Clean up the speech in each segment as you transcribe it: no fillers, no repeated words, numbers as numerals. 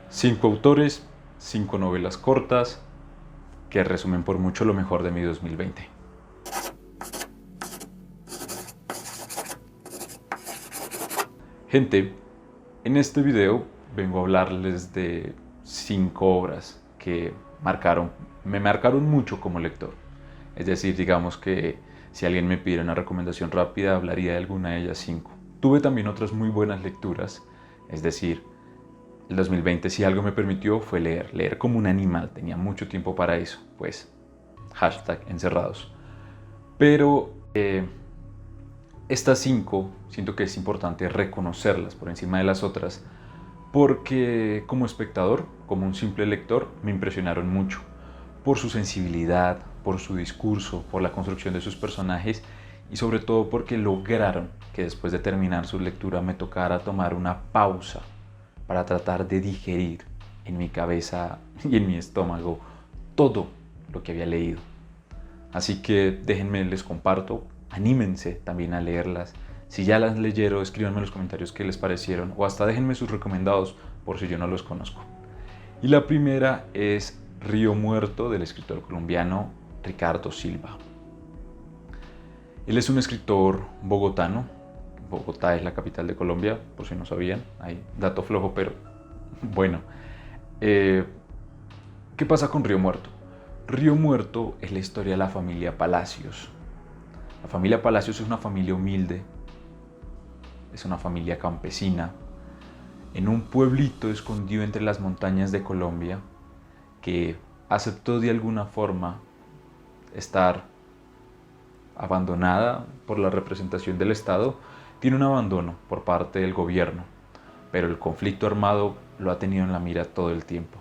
Cinco autores, cinco novelas cortas que resumen por mucho lo mejor de mi 2020. Gente, en este video vengo a hablarles de cinco obras que me marcaron mucho como lector. Es decir, digamos que si alguien me pidiera una recomendación rápida, hablaría de alguna de ellas cinco. Tuve también otras muy buenas lecturas, es decir, el 2020 si algo me permitió fue leer como un animal, tenía mucho tiempo para eso, pues #encerrados. Pero estas cinco siento que es importante reconocerlas por encima de las otras porque como espectador, como un simple lector, me impresionaron mucho por su sensibilidad, por su discurso, por la construcción de sus personajes y sobre todo porque lograron que después de terminar su lectura me tocara tomar una pausa para tratar de digerir en mi cabeza y en mi estómago todo lo que había leído. Así que déjenme, les comparto, anímense también a leerlas. Si ya las leyeron, escríbanme en los comentarios qué les parecieron o hasta déjenme sus recomendados por si yo no los conozco. Y la primera es Río Muerto del escritor colombiano Ricardo Silva. Él es un escritor bogotano. Bogotá es la capital de Colombia, por si no sabían. Hay dato flojo, pero bueno. ¿Qué pasa con Río Muerto? Río Muerto es la historia de la familia Palacios. La familia Palacios es una familia humilde, es una familia campesina, en un pueblito escondido entre las montañas de Colombia, que aceptó de alguna forma estar abandonada por la representación del Estado, tiene un abandono por parte del gobierno, pero el conflicto armado lo ha tenido en la mira todo el tiempo.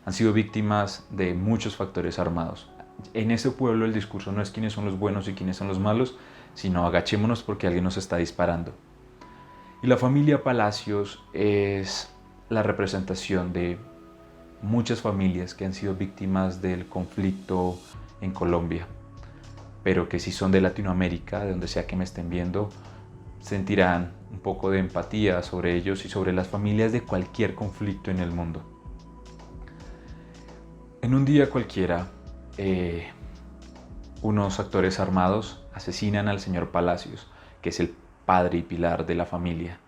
Han sido víctimas de muchos factores armados. En ese pueblo el discurso no es quiénes son los buenos y quiénes son los malos, sino agachémonos porque alguien nos está disparando. Y la familia Palacios es la representación de muchas familias que han sido víctimas del conflicto en Colombia, pero que si son de Latinoamérica, de donde sea que me estén viendo, sentirán un poco de empatía sobre ellos y sobre las familias de cualquier conflicto en el mundo. En un día cualquiera, unos actores armados asesinan al señor Palacios, que es el padre y pilar de la familia.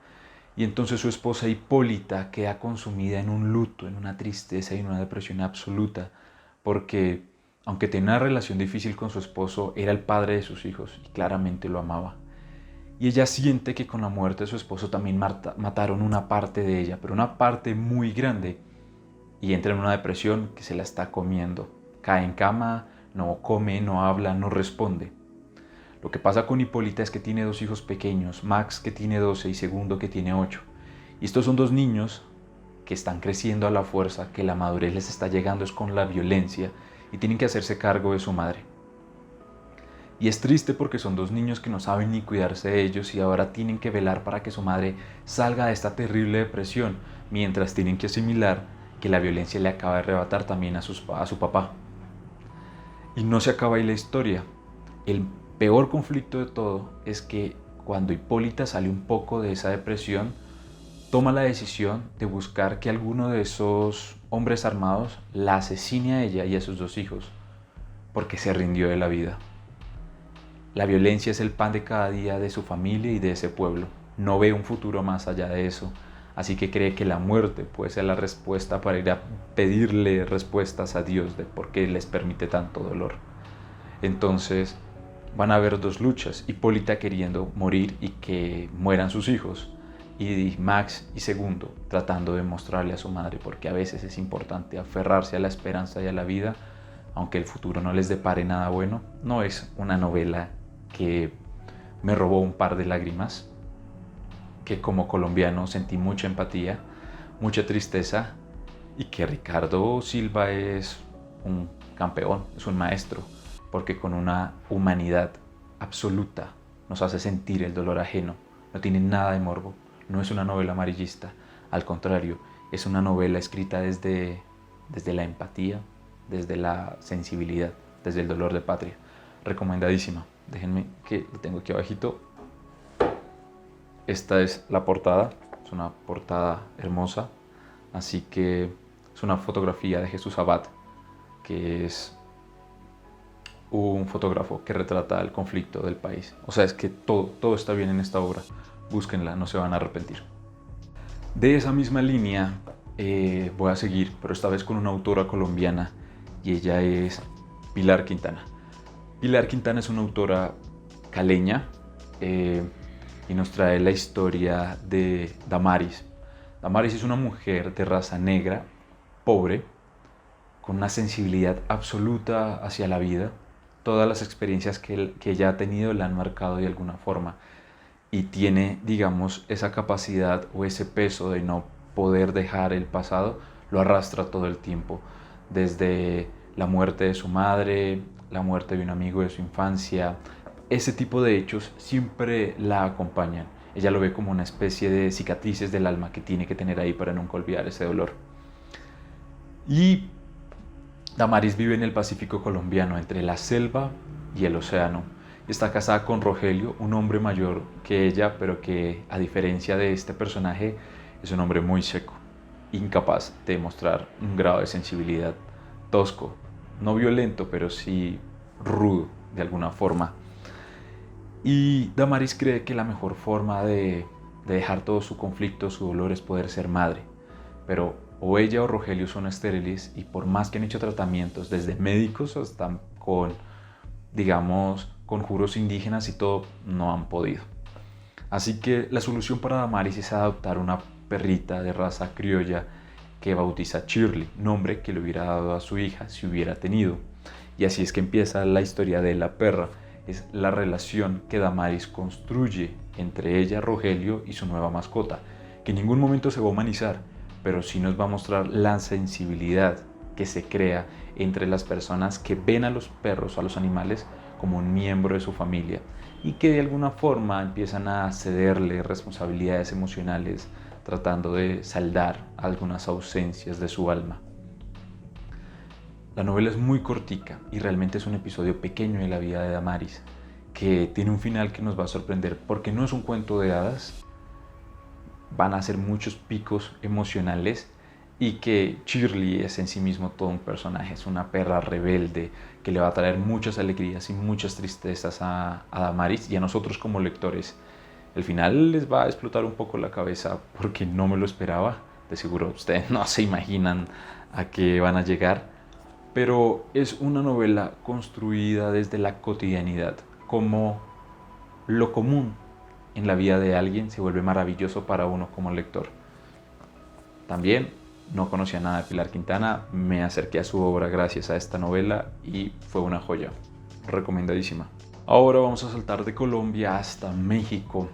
Y entonces su esposa Hipólita queda consumida en un luto, en una tristeza y en una depresión absoluta, porque aunque tenía una relación difícil con su esposo, era el padre de sus hijos y claramente lo amaba. Y ella siente que con la muerte de su esposo también mataron una parte de ella, pero una parte muy grande, y entra en una depresión que se la está comiendo. Cae en cama, no come, no habla, no responde. Lo que pasa con Hipólita es que tiene dos hijos pequeños, Max que tiene 12 y Segundo que tiene 8. Y estos son dos niños que están creciendo a la fuerza, que la madurez les está llegando es con la violencia y tienen que hacerse cargo de su madre. Y es triste porque son dos niños que no saben ni cuidarse de ellos y ahora tienen que velar para que su madre salga de esta terrible depresión, mientras tienen que asimilar que la violencia le acaba de arrebatar también a su papá. Y no se acaba ahí la historia. El peor conflicto de todo es que cuando Hipólita sale un poco de esa depresión, toma la decisión de buscar que alguno de esos hombres armados la asesine a ella y a sus dos hijos, porque se rindió de la vida. La violencia es el pan de cada día de su familia y de ese pueblo. No ve un futuro más allá de eso, así que cree que la muerte puede ser la respuesta para ir a pedirle respuestas a Dios de por qué les permite tanto dolor. Entonces van a haber dos luchas, Hipólita queriendo morir y que mueran sus hijos, y Max y Segundo tratando de mostrarle a su madre porque a veces es importante aferrarse a la esperanza y a la vida, aunque el futuro no les depare nada bueno. No es una novela que me robó un par de lágrimas, que como colombiano sentí mucha empatía, mucha tristeza, y que Ricardo Silva es un campeón, es un maestro, porque con una humanidad absoluta nos hace sentir el dolor ajeno. No tiene nada de morbo, no es una novela amarillista, al contrario, es una novela escrita desde la empatía, desde la sensibilidad, desde el dolor de patria. Recomendadísima. Déjenme que lo tengo aquí abajito. Esta es la portada, es una portada hermosa, Así que es una fotografía de Jesús Abad, que es un fotógrafo que retrata el conflicto del país. O sea, es que todo está bien en esta obra. Búsquenla, no se van a arrepentir. De esa misma línea voy a seguir, pero esta vez con una autora colombiana, y ella es Pilar Quintana. Pilar Quintana es una autora caleña y nos trae la historia de Damaris. Damaris es una mujer de raza negra, pobre, con una sensibilidad absoluta hacia la vida. Todas las experiencias que ella ha tenido la han marcado de alguna forma y tiene, digamos, esa capacidad o ese peso de no poder dejar el pasado, lo arrastra todo el tiempo, desde la muerte de su madre, la muerte de un amigo de su infancia. Ese tipo de hechos siempre la acompañan. Ella lo ve como una especie de cicatrices del alma que tiene que tener ahí para nunca olvidar ese dolor. Y Damaris vive en el Pacífico colombiano, entre la selva y el océano. Está casada con Rogelio, un hombre mayor que ella, pero que, a diferencia de este personaje, es un hombre muy seco, incapaz de mostrar un grado de sensibilidad, tosco, no violento, pero sí rudo de alguna forma. Y Damaris cree que la mejor forma de dejar todo su conflicto, su dolor, es poder ser madre. Pero o ella o Rogelio son estériles y por más que han hecho tratamientos, desde médicos hasta con, digamos, conjuros indígenas y todo, no han podido. Así que la solución para Damaris es adoptar una perrita de raza criolla que bautiza Shirley, nombre que le hubiera dado a su hija si hubiera tenido. Y así es que empieza la historia de la perra. Es la relación que Damaris construye entre ella, Rogelio, y su nueva mascota, que en ningún momento se va a humanizar, pero sí nos va a mostrar la sensibilidad que se crea entre las personas que ven a los perros, a los animales, como un miembro de su familia y que de alguna forma empiezan a cederle responsabilidades emocionales tratando de saldar algunas ausencias de su alma. La novela es muy cortica y realmente es un episodio pequeño de la vida de Damaris que tiene un final que nos va a sorprender porque no es un cuento de hadas, van a ser muchos picos emocionales y que Shirley es en sí mismo todo un personaje, es una perra rebelde que le va a traer muchas alegrías y muchas tristezas a Damaris y a nosotros como lectores. El final les va a explotar un poco la cabeza porque no me lo esperaba, de seguro ustedes no se imaginan a qué van a llegar, pero es una novela construida desde la cotidianidad, como lo común en la vida de alguien se vuelve maravilloso para uno como lector. También no conocía nada de Pilar Quintana, me acerqué a su obra gracias a esta novela y fue una joya, recomendadísima. Ahora vamos a saltar de Colombia hasta México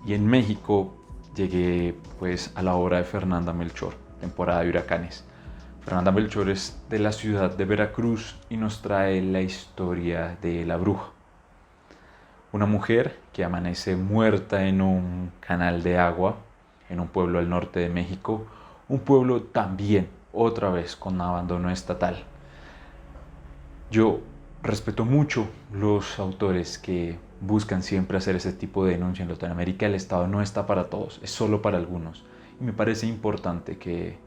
y en México llegué pues a la obra de Fernanda Melchor, Temporada de huracanes. Fernanda Melchor es de la ciudad de Veracruz y nos trae la historia de La Bruja. Una mujer que amanece muerta en un canal de agua en un pueblo al norte de México, un pueblo también, otra vez, con abandono estatal. Yo respeto mucho los autores que buscan siempre hacer ese tipo de denuncia. En Latinoamérica el Estado no está para todos, es solo para algunos. Y me parece importante que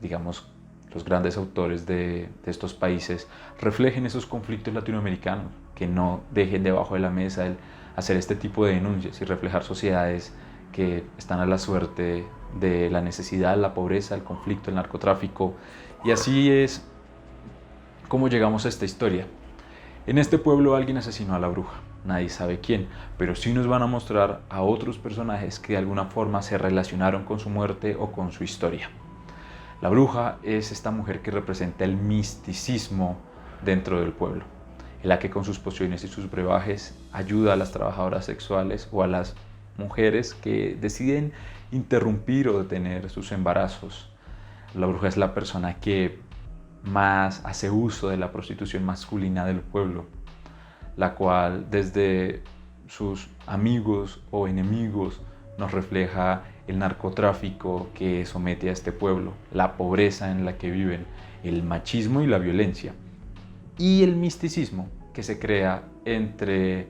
digamos, los grandes autores de estos países reflejen esos conflictos latinoamericanos, que no dejen debajo de la mesa el hacer este tipo de denuncias y reflejar sociedades que están a la suerte de la necesidad, la pobreza, el conflicto, el narcotráfico. Y así es como llegamos a esta historia. En este pueblo alguien asesinó a la bruja, nadie sabe quién, pero sí nos van a mostrar a otros personajes que de alguna forma se relacionaron con su muerte o con su historia. La bruja es esta mujer que representa el misticismo dentro del pueblo, en la que con sus pociones y sus brebajes ayuda a las trabajadoras sexuales o a las mujeres que deciden interrumpir o detener sus embarazos. La bruja es la persona que más hace uso de la prostitución masculina del pueblo, la cual desde sus amigos o enemigos nos refleja el narcotráfico que somete a este pueblo, la pobreza en la que viven, el machismo y la violencia, y el misticismo que se crea entre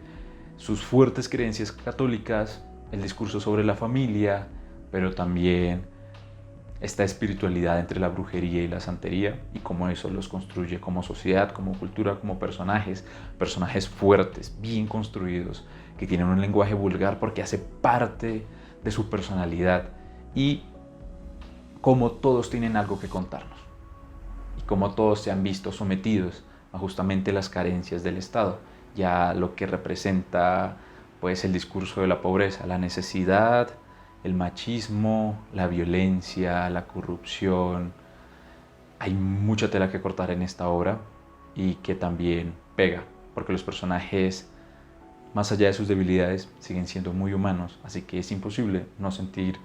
sus fuertes creencias católicas, el discurso sobre la familia, pero también esta espiritualidad entre la brujería y la santería y cómo eso los construye como sociedad, como cultura, como personajes fuertes, bien construidos, que tienen un lenguaje vulgar porque hace parte de su personalidad y cómo todos tienen algo que contarnos y cómo todos se han visto sometidos a justamente las carencias del Estado, ya lo que representa pues el discurso de la pobreza, la necesidad, el machismo, la violencia, la corrupción. Hay mucha tela que cortar en esta obra y que también pega, porque los personajes, más allá de sus debilidades, siguen siendo muy humanos, así que es imposible no sentir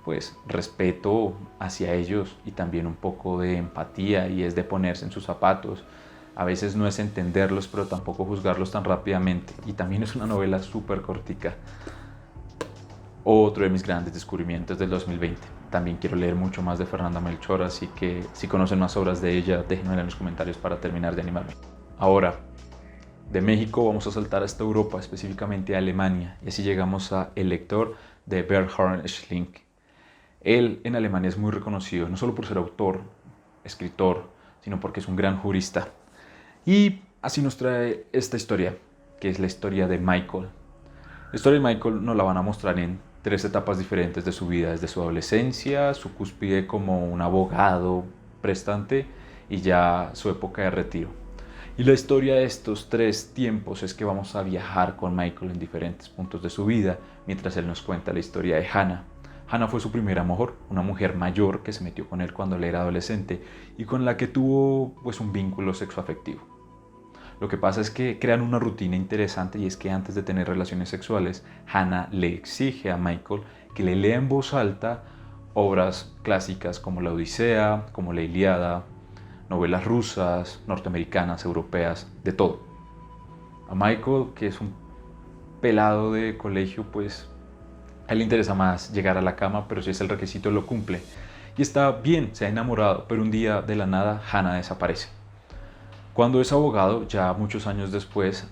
pues respeto hacia ellos y también un poco de empatía, y es de ponerse en sus zapatos. A veces no es entenderlos, pero tampoco juzgarlos tan rápidamente, y también es una novela súper cortica. Otro de mis grandes descubrimientos del 2020. También quiero leer mucho más de Fernanda Melchor, así que si conocen más obras de ella, déjenmela en los comentarios para terminar de animarme. Ahora, de México vamos a saltar hasta Europa, específicamente a Alemania, y así llegamos a El lector de Bernhard Schlink. Él en Alemania es muy reconocido, no solo por ser autor, escritor, sino porque es un gran jurista. Y así nos trae esta historia, que es la historia de Michael. La historia de Michael nos la van a mostrar en 3 etapas diferentes de su vida, desde su adolescencia, su cúspide como un abogado prestante y ya su época de retiro. Y la historia de estos 3 tiempos es que vamos a viajar con Michael en diferentes puntos de su vida, mientras él nos cuenta la historia de Hannah. Hannah fue su primer amor, una mujer mayor que se metió con él cuando él era adolescente y con la que tuvo pues un vínculo sexoafectivo. Lo que pasa es que crean una rutina interesante, y es que antes de tener relaciones sexuales, Hannah le exige a Michael que le lea en voz alta obras clásicas como la Odisea, como la Ilíada, novelas rusas, norteamericanas, europeas, de todo. A Michael, que es un pelado de colegio, pues a él le interesa más llegar a la cama, pero si es el requisito lo cumple. Y está bien, se ha enamorado, pero un día de la nada Hannah desaparece. Cuando es abogado, ya muchos años después,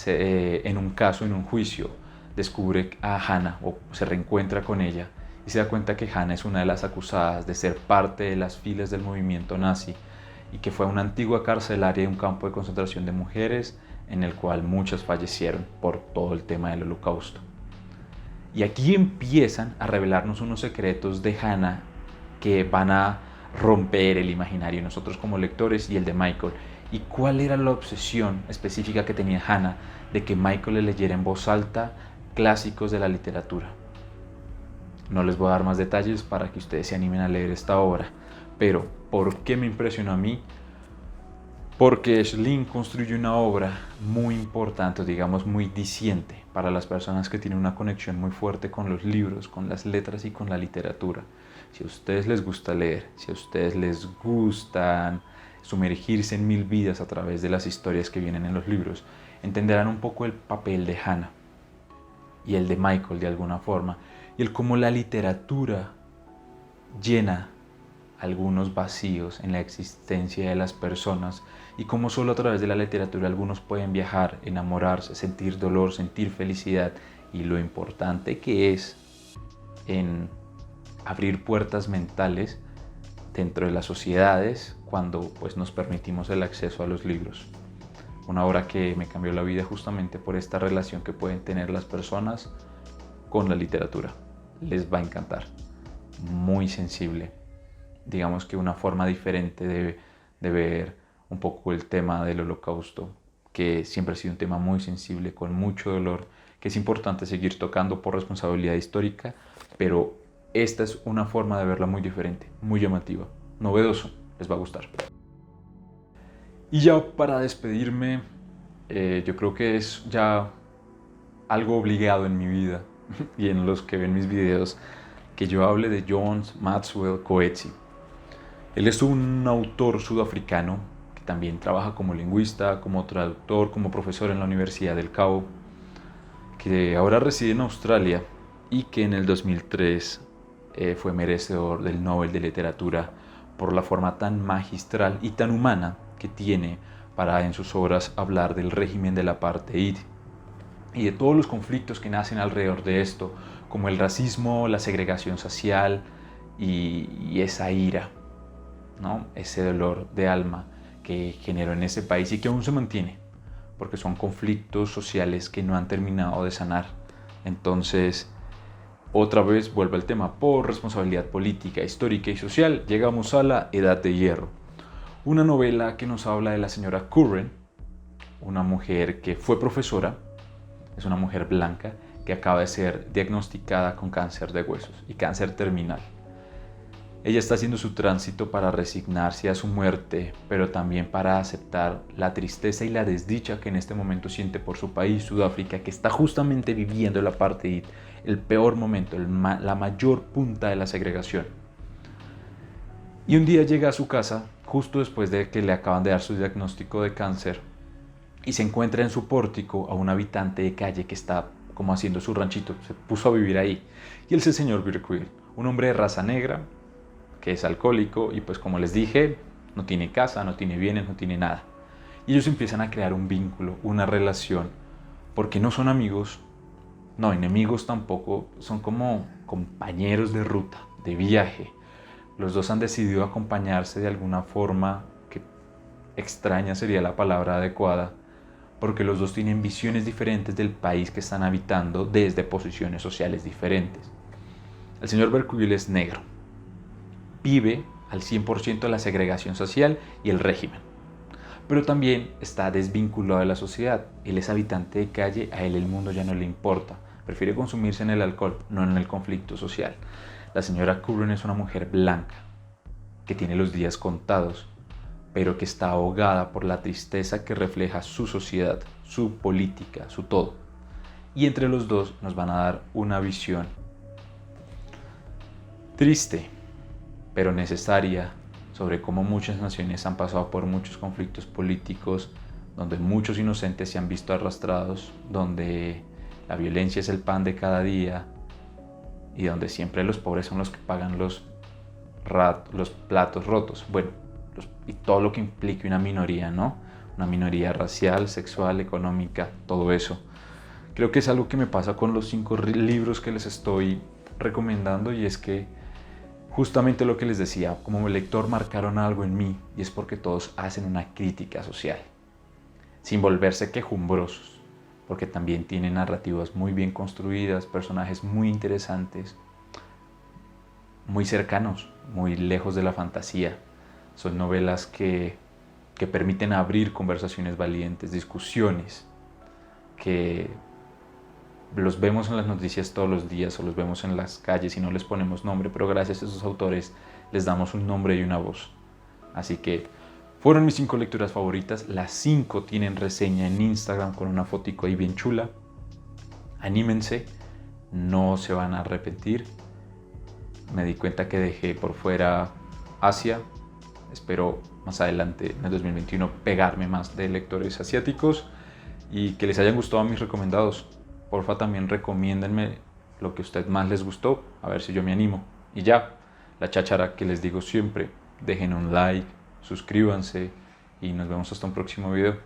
en un caso, en un juicio, descubre a Hannah o se reencuentra con ella y se da cuenta que Hannah es una de las acusadas de ser parte de las filas del movimiento nazi y que fue una antigua carcelaria y un campo de concentración de mujeres en el cual muchas fallecieron por todo el tema del Holocausto. Y aquí empiezan a revelarnos unos secretos de Hannah que van a romper el imaginario, nosotros como lectores y el de Michael. ¿Y cuál era la obsesión específica que tenía Hannah de que Michael le leyera en voz alta clásicos de la literatura? No les voy a dar más detalles para que ustedes se animen a leer esta obra, pero ¿por qué me impresionó a mí? Porque Schlink construye una obra muy importante, digamos muy diciente para las personas que tienen una conexión muy fuerte con los libros, con las letras y con la literatura. Si a ustedes les gusta leer, si a ustedes les gustan sumergirse en 1000 vidas a través de las historias que vienen en los libros, entenderán un poco el papel de Hannah y el de Michael de alguna forma, y el cómo la literatura llena algunos vacíos en la existencia de las personas, y cómo solo a través de la literatura algunos pueden viajar, enamorarse, sentir dolor, sentir felicidad, y lo importante que es en abrir puertas mentales dentro de las sociedades cuando pues nos permitimos el acceso a los libros. Una obra que me cambió la vida justamente por esta relación que pueden tener las personas con la literatura. Les va a encantar. Muy sensible. Digamos que una forma diferente de ver un poco el tema del Holocausto, que siempre ha sido un tema muy sensible, con mucho dolor, que es importante seguir tocando por responsabilidad histórica, pero esta es una forma de verla muy diferente, muy llamativa, novedoso, les va a gustar. Y ya para despedirme, yo creo que es ya algo obligado en mi vida y en los que ven mis videos, que yo hable de John Maxwell Coetzee. Él es un autor sudafricano que también trabaja como lingüista, como traductor, como profesor en la Universidad del Cabo, que ahora reside en Australia y que en el 2003 fue merecedor del Nobel de Literatura por la forma tan magistral y tan humana que tiene para en sus obras hablar del régimen del apartheid y de todos los conflictos que nacen alrededor de esto, como el racismo, la segregación social y esa ira, ¿no? Ese dolor de alma que generó en ese país y que aún se mantiene, porque son conflictos sociales que no han terminado de sanar. Entonces, otra vez vuelve el tema, por responsabilidad política, histórica y social, llegamos a la Edad de Hierro. Una novela que nos habla de la señora Curran, una mujer que fue profesora, es una mujer blanca que acaba de ser diagnosticada con cáncer de huesos y cáncer terminal. Ella está haciendo su tránsito para resignarse a su muerte, pero también para aceptar la tristeza y la desdicha que en este momento siente por su país, Sudáfrica, que está justamente viviendo el apartheid, el peor momento, la mayor punta de la segregación. Y un día llega a su casa, justo después de que le acaban de dar su diagnóstico de cáncer, y se encuentra en su pórtico a un habitante de calle que está como haciendo su ranchito, se puso a vivir ahí. Y él es el señor Berkeley, un hombre de raza negra, que es alcohólico y pues como les dije, no tiene casa, no tiene bienes, no tiene nada. Y ellos empiezan a crear un vínculo, una relación, porque no son amigos, no enemigos tampoco, son como compañeros de ruta, de viaje. Los dos han decidido acompañarse de alguna forma, que extraña sería la palabra adecuada, porque los dos tienen visiones diferentes del país que están habitando desde posiciones sociales diferentes. El señor Berkeley es negro, vive al 100% la segregación social y el régimen, pero también está desvinculado de la sociedad. Él es habitante de calle, a él el mundo ya no le importa, prefiere consumirse en el alcohol, no en el conflicto social. La señora Curran es una mujer blanca que tiene los días contados, pero que está ahogada por la tristeza que refleja su sociedad, su política, su todo. Y entre los dos nos van a dar una visión triste, pero necesaria, sobre cómo muchas naciones han pasado por muchos conflictos políticos, donde muchos inocentes se han visto arrastrados, donde la violencia es el pan de cada día y donde siempre los pobres son los que pagan los platos rotos. Bueno, y todo lo que implique una minoría, ¿no? Una minoría racial, sexual, económica, todo eso. Creo que es algo que me pasa con los 5 libros que les estoy recomendando, y es que justamente lo que les decía, como lector marcaron algo en mí, y es porque todos hacen una crítica social, sin volverse quejumbrosos, porque también tienen narrativas muy bien construidas, personajes muy interesantes, muy cercanos, muy lejos de la fantasía. Son novelas que permiten abrir conversaciones valientes, discusiones, que los vemos en las noticias todos los días o los vemos en las calles y no les ponemos nombre, pero gracias a esos autores les damos un nombre y una voz. Así que fueron mis 5 lecturas favoritas. Las 5 tienen reseña en Instagram con una fotico ahí bien chula. Anímense, no se van a arrepentir. Me di cuenta que dejé por fuera Asia. Espero más adelante, en el 2021, pegarme más de lectores asiáticos y que les hayan gustado mis recomendados. Porfa, también recomiéndenme lo que a usted más les gustó, a ver si yo me animo. Y ya, la cháchara que les digo siempre, dejen un like, suscríbanse y nos vemos hasta un próximo video.